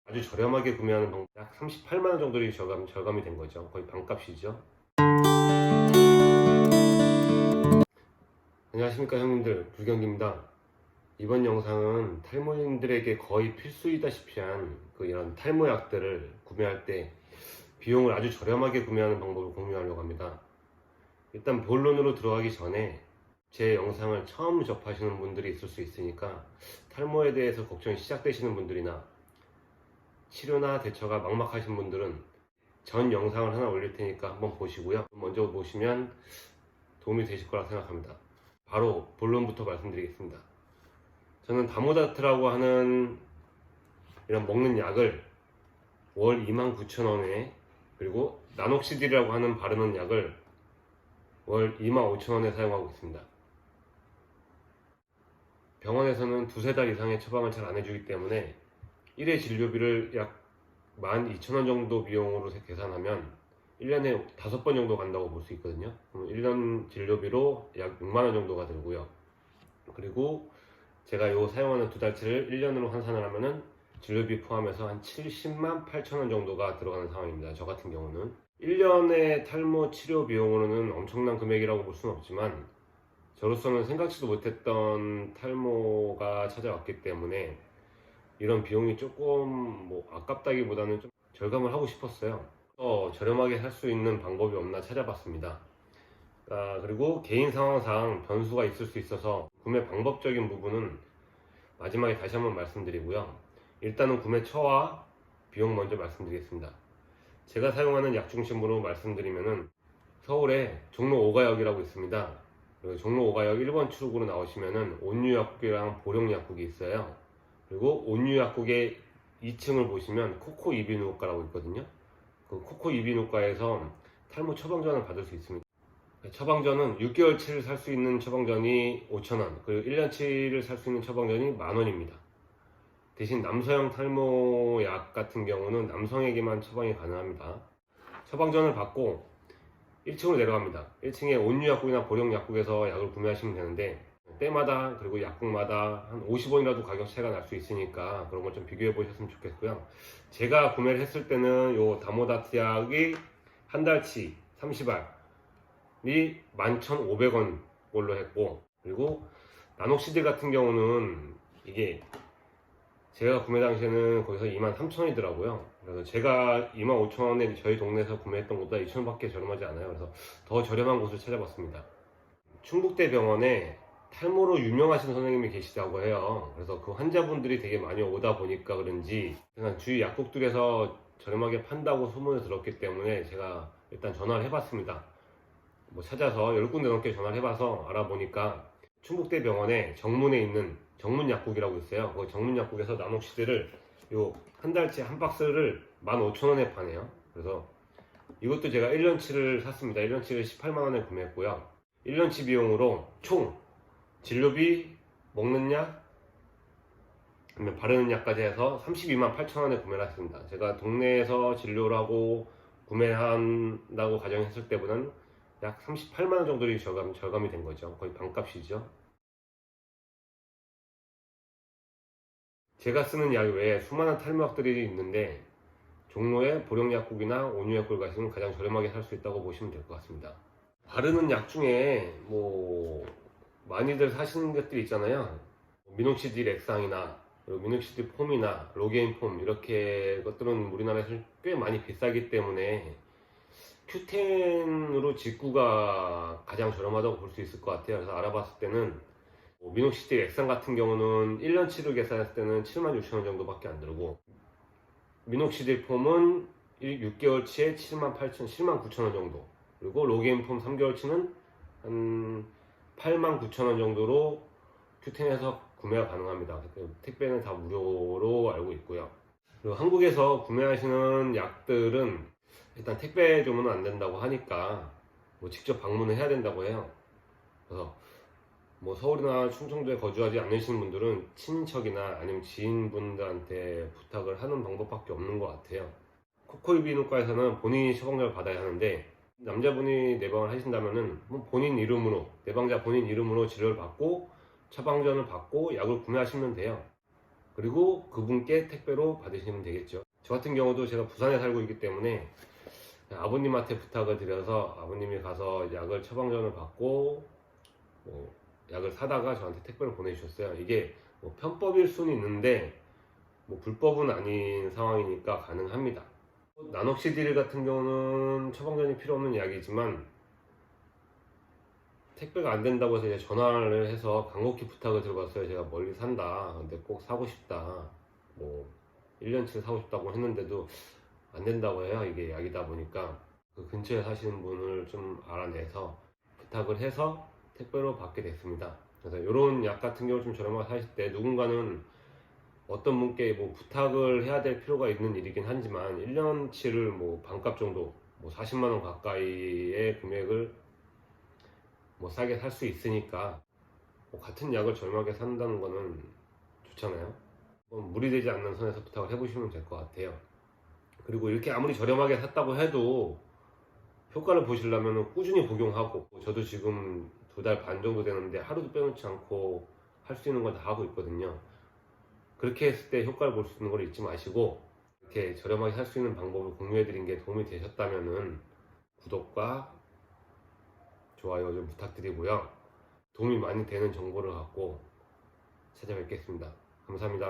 아주 저렴하게 구매하는 방법, 약 38만 원 정도의 절감이 된 거죠. 거의 반값이죠. 안녕하십니까 형님들, 불경기입니다. 이번 영상은 탈모인들에게 거의 필수이다시피 한 이런 탈모약들을 구매할 때 비용을 아주 저렴하게 구매하는 방법을 공유하려고 합니다. 일단 본론으로 들어가기 전에 제 영상을 처음 접하시는 분들이 있을 수 있으니까 탈모에 대해서 걱정이 시작되시는 분들이나 치료나 대처가 막막하신 분들은 전 영상을 하나 올릴 테니까 한번 보시고요. 먼저 보시면 도움이 되실 거라 생각합니다. 바로 본론부터 말씀드리겠습니다. 저는 다모다트라고 하는 이런 먹는 약을 월 29,000원에, 그리고 나녹시딜이라고 하는 바르는 약을 월 25,000원에 사용하고 있습니다. 병원에서는 두세 달 이상의 처방을 잘 안 해주기 때문에 1회 진료비를 약 12,000원 정도 비용으로 계산하면 1년에 5번 정도 간다고 볼 수 있거든요. 그럼 1년 진료비로 약 6만원 정도가 들고요. 그리고 제가 요 사용하는 두 달치를 1년으로 환산을 하면은 진료비 포함해서 한 70만 8천원 정도가 들어가는 상황입니다. 저 같은 경우는 1년의 탈모 치료 비용으로는 엄청난 금액이라고 볼 수는 없지만, 저로서는 생각지도 못했던 탈모가 찾아왔기 때문에 이런 비용이 조금 아깝다기보다는 좀 절감을 하고 싶었어요. 더 저렴하게 살 수 있는 방법이 없나 찾아봤습니다. 그리고 개인 상황상 변수가 있을 수 있어서 구매 방법적인 부분은 마지막에 다시 한번 말씀드리고요. 일단은 구매처와 비용 먼저 말씀드리겠습니다. 제가 사용하는 약 중심으로 말씀드리면은 서울에 종로 5가역이라고 있습니다. 종로 5가역 1번 출구로 나오시면은 온유약국이랑 보령약국이 있어요. 그리고 온유약국의 2층을 보시면 코코 이비인후과라고 있거든요. 그 코코 이비인후과에서 탈모 처방전을 받을 수 있습니다. 처방전은 6개월치를 살 수 있는 처방전이 5,000원, 그리고 1년치를 살 수 있는 처방전이 만원입니다. 대신 남성형 탈모약 같은 경우는 남성에게만 처방이 가능합니다. 처방전을 받고 1층으로 내려갑니다. 1층에 온유약국이나 보령약국에서 약을 구매하시면 되는데, 때마다 그리고 약국마다 한 50원이라도 가격 차이가 날 수 있으니까 그런 걸 좀 비교해 보셨으면 좋겠고요. 제가 구매를 했을 때는 요 다모다트 약이 한 달치 30알이 11,500원 걸로 했고, 그리고 나녹시딜 같은 경우는 이게 제가 구매 당시에는 거기서 23,000원이더라고요. 그래서 제가 25,000원에 저희 동네에서 구매했던 것보다 2,000원밖에 저렴하지 않아요. 그래서 더 저렴한 곳을 찾아봤습니다. 충북대 병원에 탈모로 유명하신 선생님이 계시다고 해요. 그래서 그 환자분들이 되게 많이 오다 보니까 그런지 그냥 주위 약국들에서 저렴하게 판다고 소문을 들었기 때문에 제가 일단 전화를 해봤습니다. 찾아서 10군데 넘게 전화를 해봐서 알아보니까 충북대 병원에 정문에 있는 정문약국이라고 있어요. 그 정문약국에서 나녹시딜을 요 한 달치 한 박스를 15,000원에 파네요. 그래서 이것도 제가 1년치를 샀습니다. 1년치를 18만원에 구매했고요. 1년치 비용으로 총 진료비, 먹는 약, 바르는 약까지 해서 32만 8천원에 구매를 했습니다. 제가 동네에서 진료를 하고 구매한다고 가정했을 때보다는 약 38만원 정도의 절감이 된 거죠. 거의 반값이죠. 제가 쓰는 약 외에 수많은 탈모약들이 있는데 종로의 보령약국이나 온유약국을 가시면 가장 저렴하게 살 수 있다고 보시면 될 것 같습니다. 바르는 약 중에 많이들 사시는 것들이 있잖아요. 미녹시딜 액상이나 미녹시딜 폼이나 로게인 폼, 이렇게 것들은 우리나라에서 꽤 많이 비싸기 때문에 큐텐으로 직구가 가장 저렴하다고 볼 수 있을 것 같아요. 그래서 알아봤을 때는 미녹시딜 액상 같은 경우는 1년치로 계산했을 때는 76,000원 정도밖에 안 들고, 미녹시딜 폼은 6개월치에 79,000원 정도, 그리고 로게인 폼 3개월치는 한 89,000원 정도로 큐텐에서 구매가 가능합니다. 택배는 다 무료로 알고 있고요. 그리고 한국에서 구매하시는 약들은 일단 택배 주문은 안 된다고 하니까 직접 방문을 해야 된다고 해요. 그래서 서울이나 충청도에 거주하지 않으시는 분들은 친인척이나 아니면 지인분들한테 부탁을 하는 방법밖에 없는 것 같아요. 코코이비인후과에서는 본인이 처방전을 받아야 하는데, 남자분이 내방을 하신다면은 본인 이름으로, 내방자 본인 이름으로 진료를 받고 처방전을 받고 약을 구매하시면 돼요. 그리고 그분께 택배로 받으시면 되겠죠. 저 같은 경우도 제가 부산에 살고 있기 때문에 아버님한테 부탁을 드려서 아버님이 가서 약을 처방전을 받고 뭐 약을 사다가 저한테 택배를 보내주셨어요. 이게 뭐 편법일 수는 있는데 뭐 불법은 아닌 상황이니까 가능합니다. 나녹시딜 같은 경우는 처방전이 필요 없는 약이지만 택배가 안 된다고 해서 이제 전화를 해서 간곡히 부탁을 들어봤어요. 제가 멀리 산다. 근데 꼭 사고 싶다. 뭐 1년치를 사고 싶다고 했는데도 안 된다고 해요. 이게 약이다 보니까 그 근처에 사시는 분을 좀 알아내서 부탁을 해서 택배로 받게 됐습니다. 그래서 이런 약 같은 경우 좀 저렴하게 사실 때 누군가는 어떤 분께 뭐 부탁을 해야 될 필요가 있는 일이긴 하지만 1년치를 뭐 반값 정도 뭐 40만 원 가까이의 금액을 뭐 싸게 살 수 있으니까 뭐 같은 약을 저렴하게 산다는 거는 좋잖아요. 무리되지 않는 선에서 부탁을 해보시면 될 것 같아요. 그리고 이렇게 아무리 저렴하게 샀다고 해도 효과를 보시려면 꾸준히 복용하고, 저도 지금 2달 반 정도 되는데 하루도 빼놓지 않고 할 수 있는 걸 다 하고 있거든요. 그렇게 했을 때 효과를 볼 수 있는 걸 잊지 마시고, 이렇게 저렴하게 살 수 있는 방법을 공유해 드린 게 도움이 되셨다면 구독과 좋아요 좀 부탁드리고요. 도움이 많이 되는 정보를 갖고 찾아뵙겠습니다. 감사합니다.